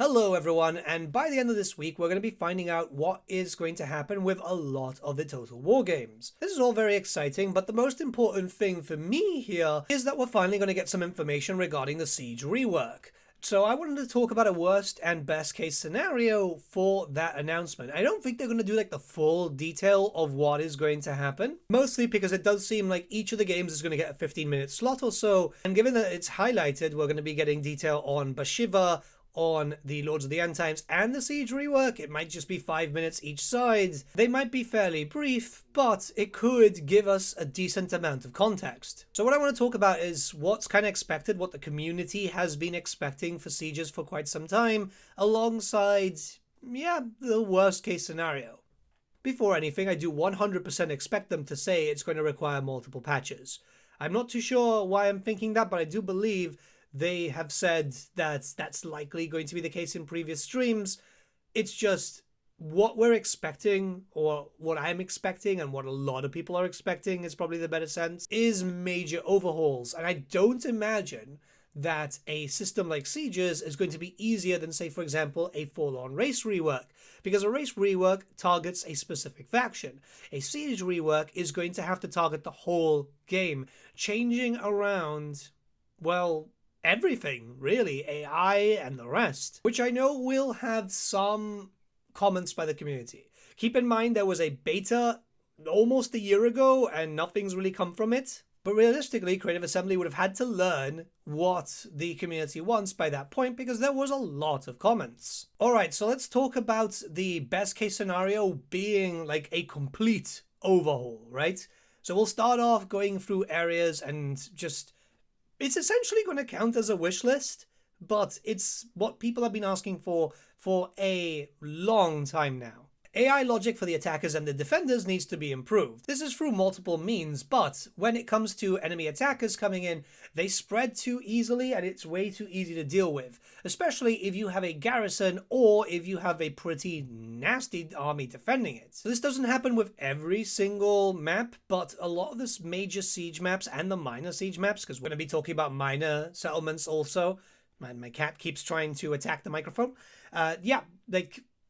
Hello everyone, and by the end of this week we're going to be finding out what is going to happen with a lot of the Total War games. This is all very exciting, but the most important thing for me here is that we're finally going to get some information regarding the Siege rework. So I wanted to talk about a worst and best case scenario for that announcement. I don't think they're going to do like the full detail of what is going to happen, mostly because it does seem like each of the games is going to get a 15-minute slot or so, and given that it's highlighted, we're going to be getting detail on Bashiva, on the Lords of the End Times and the Siege rework. It might just be 5 minutes each side. They might be fairly brief, but it could give us a decent amount of context. So what I want to talk about is what's kind of expected, what the community has been expecting for Sieges for quite some time, alongside, the worst case scenario. Before anything, I do 100% expect them to say it's going to require multiple patches. I'm not too sure why I'm thinking that, but I do believe they have said that that's likely going to be the case in previous streams. It's just what we're expecting, or what I'm expecting, and what a lot of people are expecting is probably the better sense, is major overhauls. And I don't imagine that a system like Sieges is going to be easier than, say, for example, a full-on race rework, because a race rework targets a specific faction. A Siege rework is going to have to target the whole game, changing around, well, everything, really, AI and the rest, which I know will have some comments by the community. Keep in mind there was a beta almost a year ago and nothing's really come from it, but realistically Creative Assembly would have had to learn what the community wants by that point, because there was a lot of comments. Alright, so let's talk about the best case scenario being like a complete overhaul, right? So we'll start off going through areas and just, it's essentially going to count as a wish list, but it's what people have been asking for a long time now. AI logic for the attackers and the defenders needs to be improved. This is through multiple means, but when it comes to enemy attackers coming in, they spread too easily and it's way too easy to deal with, especially if you have a garrison or if you have a pretty nasty army defending it. So this doesn't happen with every single map, but a lot of the major siege maps and the minor siege maps, because we're going to be talking about minor settlements also. My cat keeps trying to attack the microphone.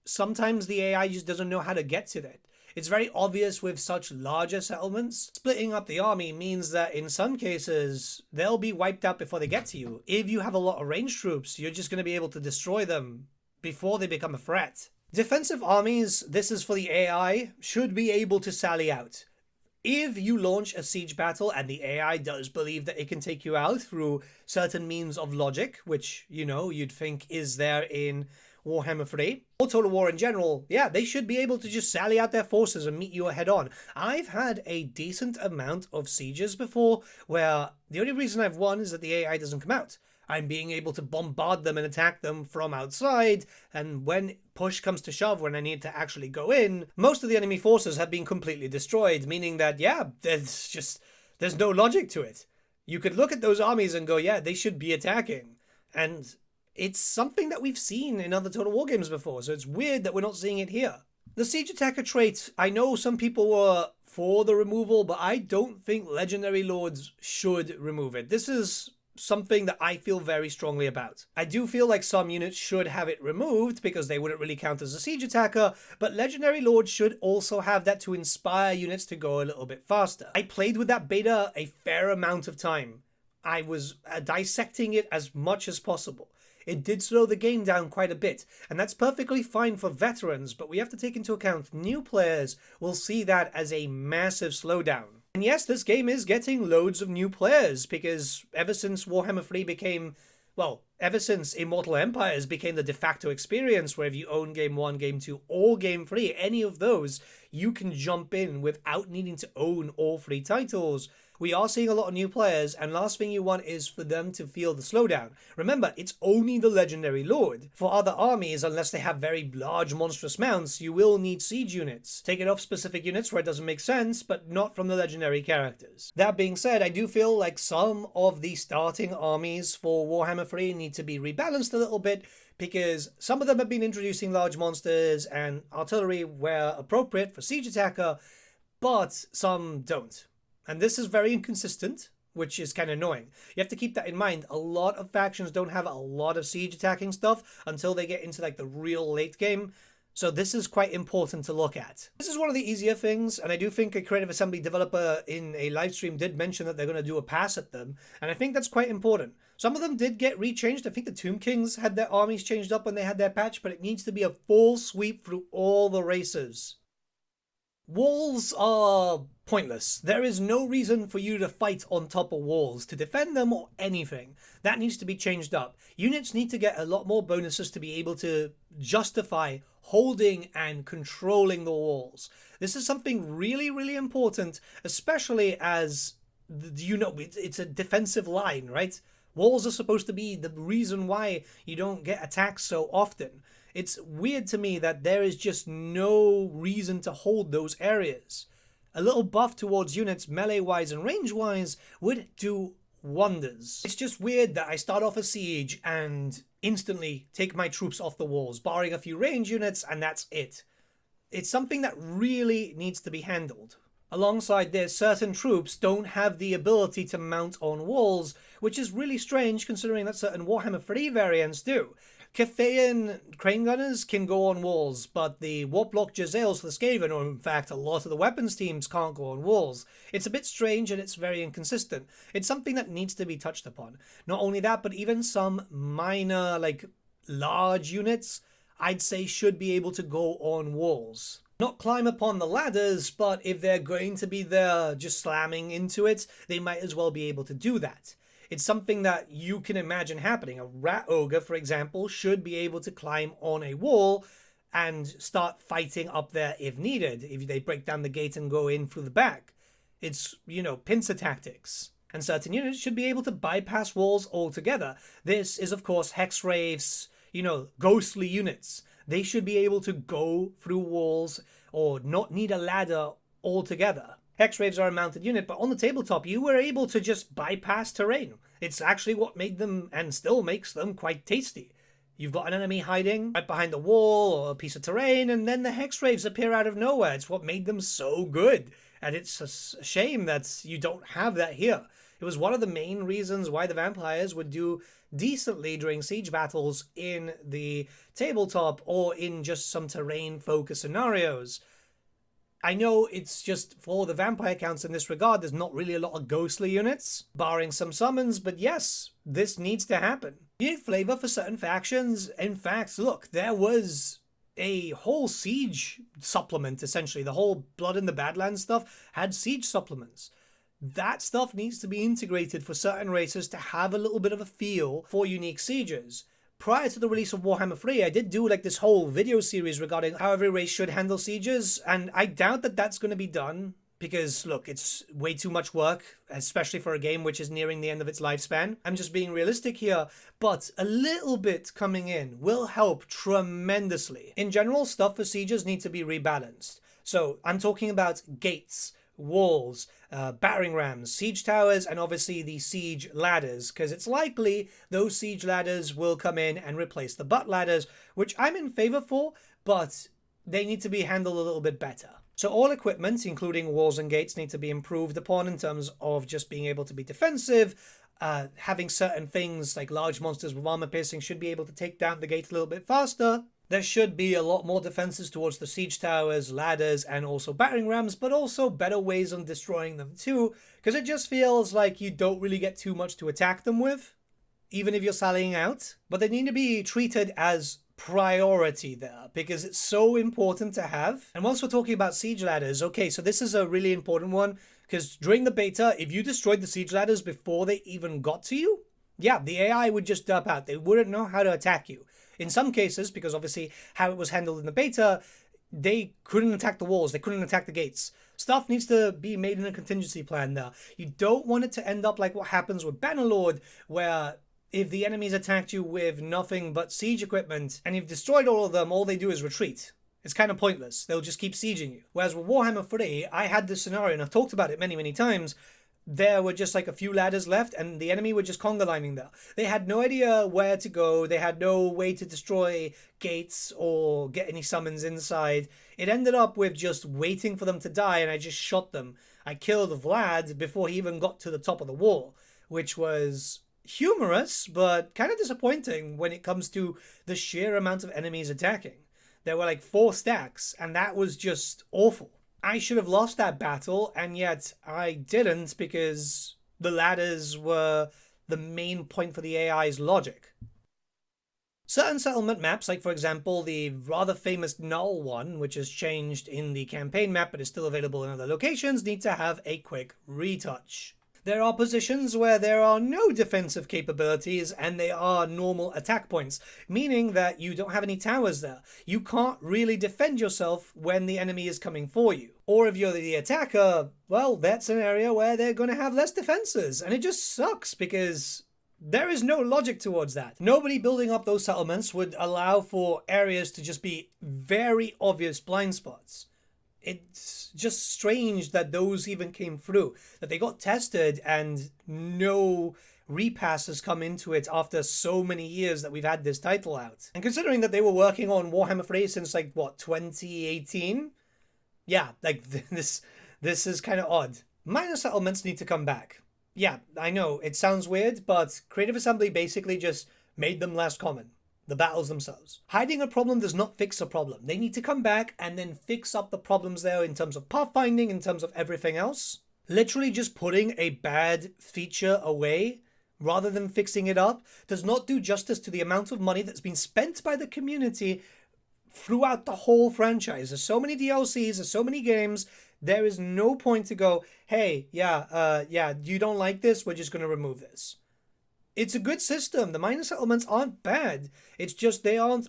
Sometimes the AI just doesn't know how to get to that. It's very obvious with such larger settlements. Splitting up the army means that in some cases, they'll be wiped out before they get to you. If you have a lot of ranged troops, you're just going to be able to destroy them before they become a threat. Defensive armies, this is for the AI, should be able to sally out. If you launch a siege battle and the AI does believe that it can take you out through certain means of logic, which, you'd think is there in Warhammer 3, or Total War in general, they should be able to just sally out their forces and meet you head on. I've had a decent amount of sieges before where the only reason I've won is that the AI doesn't come out. I'm being able to bombard them and attack them from outside, and when push comes to shove, when I need to actually go in, most of the enemy forces have been completely destroyed, meaning that, there's no logic to it. You could look at those armies and go, they should be attacking. And it's something that we've seen in other Total War games before, so it's weird that we're not seeing it here. The Siege Attacker trait, I know some people were for the removal, but I don't think Legendary Lords should remove it. This is something that I feel very strongly about. I do feel like some units should have it removed because they wouldn't really count as a Siege Attacker, but Legendary Lords should also have that to inspire units to go a little bit faster. I played with that beta a fair amount of time. I was dissecting it as much as possible. It did slow the game down quite a bit, and that's perfectly fine for veterans, but we have to take into account new players will see that as a massive slowdown. And yes, this game is getting loads of new players, because ever since Warhammer 3 became, ever since Immortal Empires became the de facto experience, where if you own Game 1, Game 2, or Game 3, any of those, you can jump in without needing to own all 3 titles. We are seeing a lot of new players, and last thing you want is for them to feel the slowdown. Remember, it's only the Legendary Lord. For other armies, unless they have very large monstrous mounts, you will need siege units. Take it off specific units where it doesn't make sense, but not from the legendary characters. That being said, I do feel like some of the starting armies for Warhammer 3 need to be rebalanced a little bit, because some of them have been introducing large monsters and artillery where appropriate for Siege Attacker, but some don't. And this is very inconsistent, which is kind of annoying. You have to keep that in mind. A lot of factions don't have a lot of siege attacking stuff until they get into like the real late game. So this is quite important to look at. This is one of the easier things, and I do think a Creative Assembly developer in a live stream did mention that they're going to do a pass at them, and I think that's quite important. Some of them did get rechanged. I think the Tomb Kings had their armies changed up when they had their patch, but it needs to be a full sweep through all the races. Walls are pointless. There is no reason for you to fight on top of walls, to defend them or anything. That needs to be changed up. Units need to get a lot more bonuses to be able to justify holding and controlling the walls. This is something really, really important, especially as, it's a defensive line, right? Walls are supposed to be the reason why you don't get attacked so often. It's weird to me that there is just no reason to hold those areas. A little buff towards units melee-wise and range-wise would do wonders. It's just weird that I start off a siege and instantly take my troops off the walls, barring a few range units, and that's it. It's something that really needs to be handled. Alongside this, certain troops don't have the ability to mount on walls, which is really strange considering that certain Warhammer 3 variants do. Cathayan crane gunners can go on walls, but the Warplock Jezzails for the Skaven, or in fact a lot of the weapons teams, can't go on walls. It's a bit strange and it's very inconsistent. It's something that needs to be touched upon. Not only that, but even some minor, like large units, I'd say should be able to go on walls. Not climb upon the ladders, but if they're going to be there just slamming into it, they might as well be able to do that. It's something that you can imagine happening. A rat ogre, for example, should be able to climb on a wall and start fighting up there if needed, if they break down the gate and go in through the back. It's, pincer tactics. And certain units should be able to bypass walls altogether. This is, of course, Hex Wraiths, ghostly units. They should be able to go through walls or not need a ladder altogether. Hexwraiths are a mounted unit, but on the tabletop you were able to just bypass terrain. It's actually what made them, and still makes them, quite tasty. You've got an enemy hiding right behind a wall or a piece of terrain, and then the Hexwraiths appear out of nowhere. It's what made them so good, and it's a shame that you don't have that here. It was one of the main reasons why the vampires would do decently during siege battles in the tabletop or in just some terrain-focused scenarios. I know it's just for the vampire counts in this regard, there's not really a lot of ghostly units, barring some summons, but yes, this needs to happen. You need flavor for certain factions. In fact, look, there was a whole siege supplement, essentially. The whole Blood in the Badlands stuff had siege supplements. That stuff needs to be integrated for certain races to have a little bit of a feel for unique sieges. Prior to the release of Warhammer 3, I did do this whole video series regarding how every race should handle sieges, and I doubt that that's going to be done, because, look, it's way too much work, especially for a game which is nearing the end of its lifespan. I'm just being realistic here, but a little bit coming in will help tremendously. In general, stuff for sieges needs to be rebalanced. So, I'm talking about gates, walls, battering rams, siege towers, and obviously the siege ladders, because it's likely those siege ladders will come in and replace the butt ladders, which I'm in favor for, but they need to be handled a little bit better. So all equipment, including walls and gates, need to be improved upon in terms of just being able to be defensive. Having certain things like large monsters with armor piercing should be able to take down the gates a little bit faster. There should be a lot more defenses towards the siege towers, ladders, and also battering rams, but also better ways on destroying them too, because it just feels like you don't really get too much to attack them with, even if you're sallying out. But they need to be treated as priority there, because it's so important to have. And once we're talking about siege ladders, okay, so this is a really important one, because during the beta, if you destroyed the siege ladders before they even got to you, yeah, the AI would just dump out. They wouldn't know how to attack you. In some cases, because obviously how it was handled in the beta, they couldn't attack the walls, they couldn't attack the gates. Stuff needs to be made in a contingency plan there. You don't want it to end up like what happens with Bannerlord, where if the enemies attacked you with nothing but siege equipment, and you've destroyed all of them, all they do is retreat. It's kind of pointless. They'll just keep sieging you. Whereas with Warhammer 3, I had this scenario, and I've talked about it many, many times. there were just like a few ladders left and the enemy were just conga lining there. They had no idea where to go. They had no way to destroy gates or get any summons inside. It ended up with just waiting for them to die, and I just shot them. I killed Vlad before he even got to the top of the wall, which was humorous, but kind of disappointing when it comes to the sheer amount of enemies attacking. There were like 4 stacks, and that was just awful. I should have lost that battle, and yet I didn't, because the ladders were the main point for the AI's logic. Certain settlement maps, like for example the rather famous Null one, which has changed in the campaign map but is still available in other locations, need to have a quick retouch. There are positions where there are no defensive capabilities and they are normal attack points, meaning that you don't have any towers there. You can't really defend yourself when the enemy is coming for you. Or if you're the attacker, well, that's an area where they're going to have less defenses, and it just sucks because there is no logic towards that. Nobody building up those settlements would allow for areas to just be very obvious blind spots. It's just strange that those even came through, that they got tested and no repass has come into it after so many years that we've had this title out. And considering that they were working on Warhammer 3 since like, what, 2018? Yeah, like this is kind of odd. Minor settlements need to come back. Yeah, I know, it sounds weird, but Creative Assembly basically just made them less common. The battles themselves. Hiding a problem does not fix a problem. They need to come back and then fix up the problems there in terms of pathfinding, in terms of everything else. Literally just putting a bad feature away rather than fixing it up does not do justice to the amount of money that's been spent by the community throughout the whole franchise. There's so many DLCs, there's so many games. There is no point to go, hey, yeah, you don't like this, we're just going to remove this. It's a good system. The minor settlements aren't bad. It's just they aren't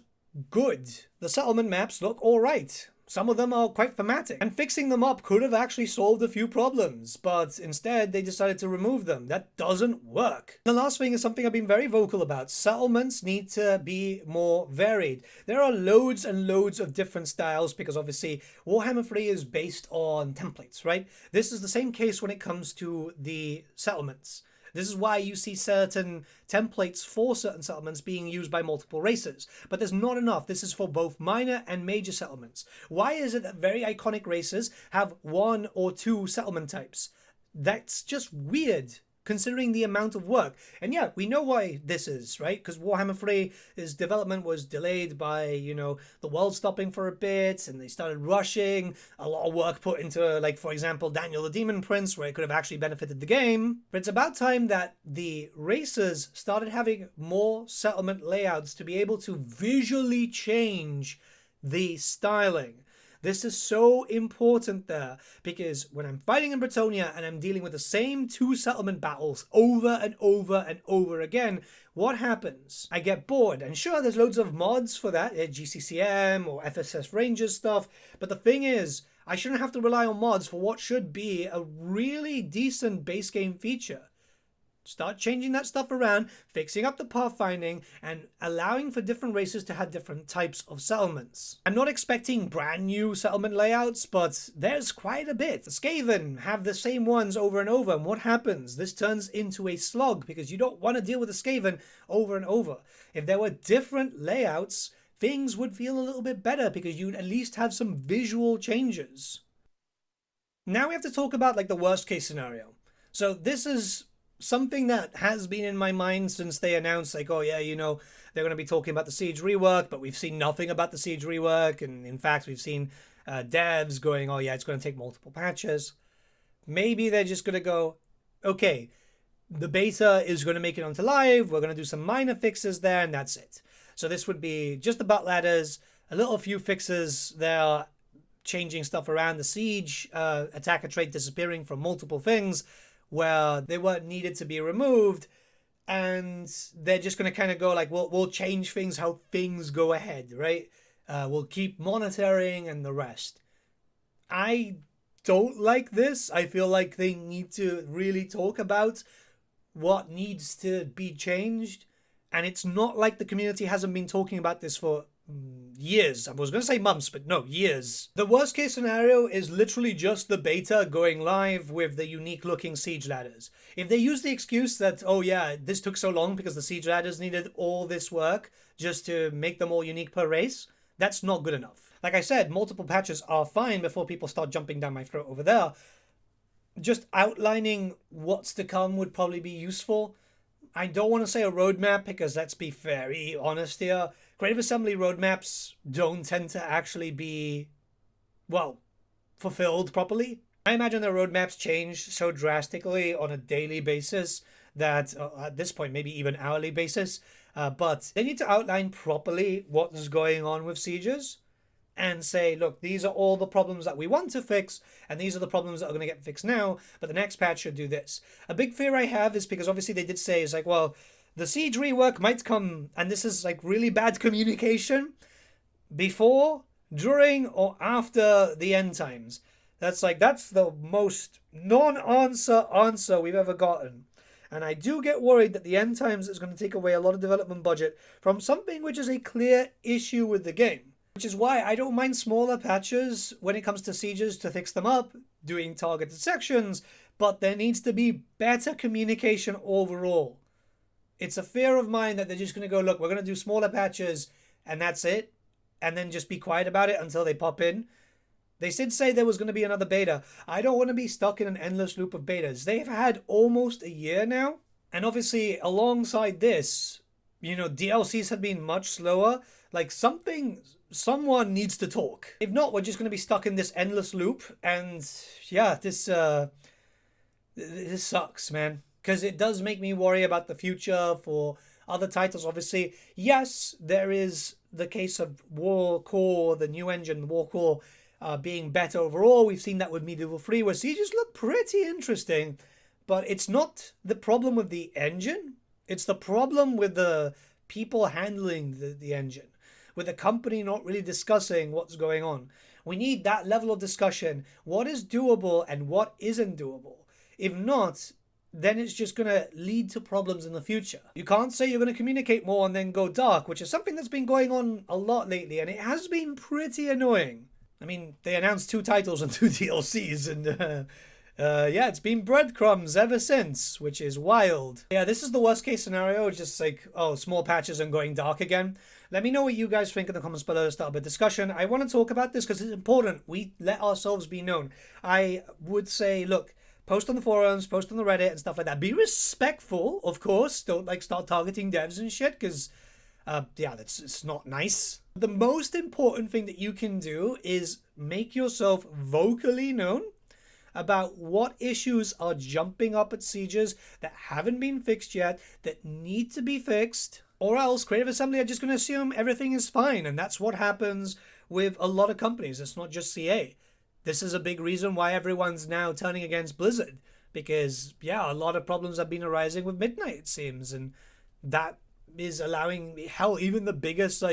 good. The settlement maps look alright. Some of them are quite thematic. And fixing them up could have actually solved a few problems, but instead they decided to remove them. That doesn't work. The last thing is something I've been very vocal about. Settlements need to be more varied. There are loads and loads of different styles because obviously Warhammer 3 is based on templates, right? This is the same case when it comes to the settlements. This is why you see certain templates for certain settlements being used by multiple races. But there's not enough. This is for both minor and major settlements. Why is it that very iconic races have 1 or 2 settlement types? That's just weird, considering the amount of work. And yeah, we know why this is, right? Because Warhammer 3's development was delayed by, the world stopping for a bit, and they started rushing. A lot of work put into, like, for example, Daniel the Demon Prince, where it could have actually benefited the game. But it's about time that the races started having more settlement layouts to be able to visually change the styling. This is so important there, because when I'm fighting in Bretonnia and I'm dealing with the same 2 settlement battles over and over and over again, what happens? I get bored. And sure, there's loads of mods for that, GCCM or FSS Rangers stuff, but the thing is, I shouldn't have to rely on mods for what should be a really decent base game feature. Start changing that stuff around, fixing up the pathfinding, and allowing for different races to have different types of settlements. I'm not expecting brand new settlement layouts, but there's quite a bit. The Skaven have the same ones over and over, and what happens? This turns into a slog, because you don't want to deal with the Skaven over and over. If there were different layouts, things would feel a little bit better, because you'd at least have some visual changes. Now we have to talk about, like, the worst case scenario. So this is something that has been in my mind since they announced, like, oh yeah, they're going to be talking about the Siege rework, but we've seen nothing about the Siege rework. And in fact, we've seen devs going, oh yeah, it's going to take multiple patches. Maybe they're just going to go, okay, the beta is going to make it onto live. We're going to do some minor fixes there, and that's it. So this would be just about ladders, a few fixes there, changing stuff around, the Siege attacker trait disappearing from multiple things where they weren't needed to be removed, and they're just going to kind of go like, we'll change things how things go ahead, right? We'll keep monitoring and the rest. I don't like this. I feel like they need to really talk about what needs to be changed, and it's not like the community hasn't been talking about this for years. I was going to say months, but no, years. The worst case scenario is literally just the beta going live with the unique looking siege ladders. If they use the excuse that, oh yeah, this took so long because the siege ladders needed all this work just to make them all unique per race, that's not good enough. Like I said, multiple patches are fine before people start jumping down my throat over there. Just outlining what's to come would probably be useful. I don't want to say a roadmap because let's be very honest here. Creative Assembly roadmaps don't tend to actually be, well, fulfilled properly. I imagine their roadmaps change so drastically on a daily basis that at this point, maybe even hourly basis. But they need to outline properly what's going on with sieges and say, look, these are all the problems that we want to fix, and these are the problems that are going to get fixed now, but the next patch should do this. A big fear I have is because obviously they did say, is like, well, the siege rework might come, and this is like really bad communication, before, during, or after the end times. That's the most non-answer answer we've ever gotten. And I do get worried that the end times is going to take away a lot of development budget from something which is a clear issue with the game. Which is why I don't mind smaller patches when it comes to sieges to fix them up, doing targeted sections, but there needs to be better communication overall. It's a fear of mine that they're just going to go, look, we're going to do smaller patches and that's it, and then just be quiet about it until they pop in. They did say there was going to be another beta. I don't want to be stuck in an endless loop of betas. They've had almost a year now, and obviously alongside this, DLCs have been much slower. Like someone needs to talk. If not, we're just going to be stuck in this endless loop. And yeah, this sucks, man. Because it does make me worry about the future for other titles. Obviously, yes, there is the case of War Core, the new engine, War Core, being better overall. We've seen that with Medieval 3, where sieges look pretty interesting. But it's not the problem with the engine. It's the problem with the people handling the engine. With the company not really discussing what's going on. We need that level of discussion. What is doable and what isn't doable? If not, then it's just going to lead to problems in the future. You can't say you're going to communicate more and then go dark, which is something that's been going on a lot lately, and it has been pretty annoying. I mean, they announced 2 titles and 2 DLCs, and yeah, it's been breadcrumbs ever since, which is wild. Yeah, this is the worst case scenario, just like, oh, small patches and going dark again. Let me know what you guys think in the comments below to start a discussion. I want to talk about this because it's important. We let ourselves be known. I would say, look, post on the forums, post on the Reddit and stuff like that. Be respectful, of course. Don't start targeting devs and shit because, yeah, it's not nice. The most important thing that you can do is make yourself vocally known about what issues are jumping up at sieges that haven't been fixed yet, that need to be fixed, or else Creative Assembly are just going to assume everything is fine, and that's what happens with a lot of companies. It's not just CA. This is a big reason why everyone's now turning against Blizzard, because, yeah, a lot of problems have been arising with Midnight, it seems, and that is allowing, hell, even the biggest,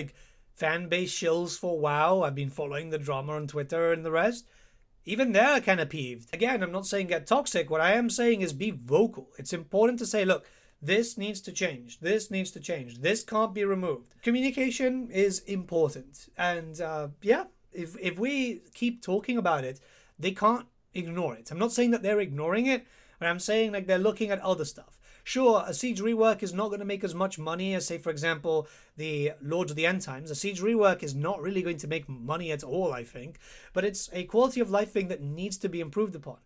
fan base shills for WoW. I've been following the drama on Twitter and the rest. Even they're kind of peeved. Again, I'm not saying get toxic. What I am saying is be vocal. It's important to say, look, this needs to change. This needs to change. This can't be removed. Communication is important. And yeah, if we keep talking about it, they can't ignore it. I'm not saying that they're ignoring it, but I'm saying they're looking at other stuff. Sure, a siege rework is not going to make as much money as, say, for example, the Lords of the End Times. A siege rework is not really going to make money at all, I think. But it's a quality of life thing that needs to be improved upon.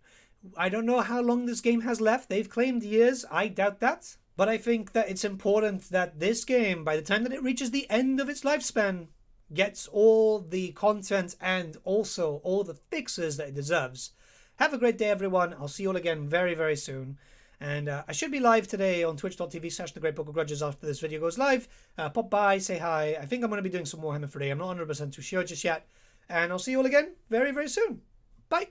I don't know how long this game has left. They've claimed years. I doubt that. But I think that it's important that this game, by the time that it reaches the end of its lifespan, gets all the content and also all the fixes that it deserves. Have a great day, everyone. I'll see you all again very, very soon. And I should be live today on twitch.tv/thegreatbookofgrudges after this video goes live. Pop by, say hi. I think I'm going to be doing some Warhammer 3. I'm not 100% too sure just yet. And I'll see you all again very, very soon. Bye.